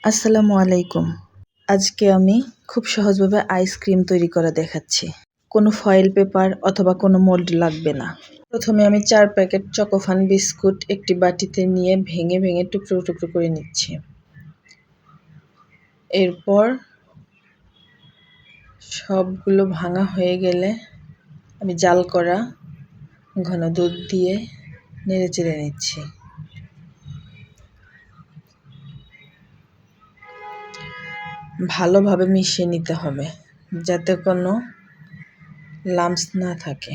আসসালামু আলাইকুম। আজকে আমি খুব সহজভাবে আইসক্রিম তৈরি করা দেখাচ্ছি। কোনো ফয়েল পেপার অথবা কোনো মোল্ড লাগবে না। প্রথমে আমি 4 প্যাকেট চকোফান বিস্কুট একটি বাটিতে নিয়ে ভেঙে ভেঙে টুকরো টুকরো করে নিচ্ছি। এরপর সবগুলো ভাঙা হয়ে গেলে আমি জাল করা ঘন দুধ দিয়ে নেড়েচেড়ে নিচ্ছি। ভালোভাবে মিশিয়ে নিতে হবে যাতে কোনো লাম্পস না থাকে।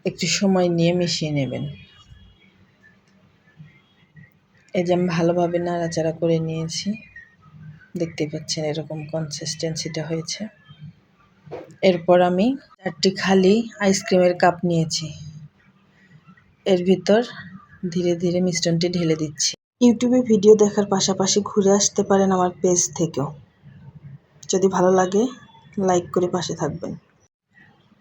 একটু সময় নিয়ে মিশিয়ে নেবেন। এই যে আমি ভালোভাবে নাড়াচাড়া করে নিয়েছি, দেখতেই পাচ্ছেন এরকম কনসিস্টেন্সিটা হয়েছে। এরপর আমি 4টি খালি আইসক্রিমের কাপ নিয়েছি, এর ভিতর ধীরে ধীরে মিশ্রণটি ঢেলে দিচ্ছি। ইউটিউবে ভিডিও দেখার পাশাপাশি ঘুরে আসতে পারেন আমার পেজ থেকেও। যদি ভালো লাগে লাইক করে পাশে থাকবেন।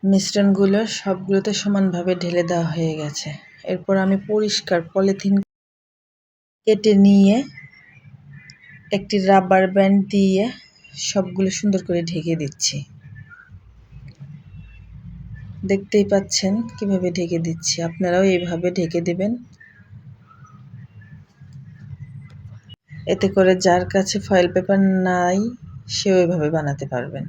মিশ্রণগুলো সবগুলোতে সমানভাবে ঢেলে দেওয়া হয়ে গেছে। এরপর আমি পরিষ্কার পলিথিন কেটে নিয়ে একটি রাবার ব্যান্ড দিয়ে সবগুলো সুন্দর করে ঢেকে দিচ্ছি। দেখতেই পাচ্ছেন কিভাবে ঢেকে দিচ্ছি, আপনারাও এইভাবে ঢেকে দেবেন। এতে করে যার কাছে ফয়েল পেপার নাই সে ওইভাবে বানাতে পারবেন।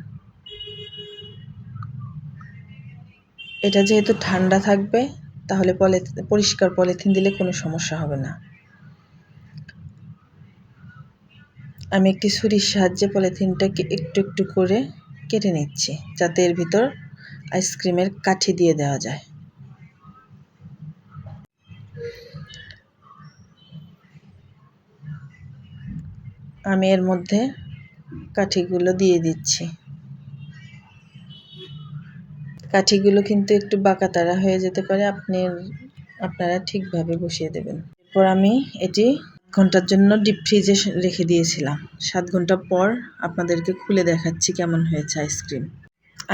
এটা যেহেতু ঠান্ডা থাকবে তাহলে পরিষ্কার পলিথিন দিলে কোনো সমস্যা হবে না। আমি একটি ছুরির সাহায্যে পলিথিনটাকে একটু একটু করে কেটে নিচ্ছি যাতে এর ভিতর আইসক্রিমের কাঠি দিয়ে দেওয়া যায়। আমি এর মধ্যে কাঠিগুলো দিয়ে দিচ্ছি। কাঠিগুলো কিন্তু একটু বাঁকাতারা হয়ে যেতে পারে, আপনারা ঠিকভাবে বসিয়ে দেবেন। এরপর আমি এটি 7 ঘন্টার জন্য ডিপ ফ্রিজে রেখে দিয়েছিলাম। 7 ঘন্টা পর আপনাদেরকে খুলে দেখাচ্ছি কেমন হয়েছে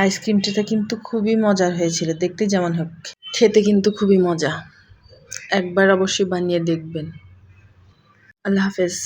আইসক্রিমটা কিন্তু খুবই মজার হয়েছিল, দেখতে যেমন হোক খেতে কিন্তু খুবই মজা। একবার অবশ্যই বানিয়ে দেখবেন। আল্লাহ হাফেজ।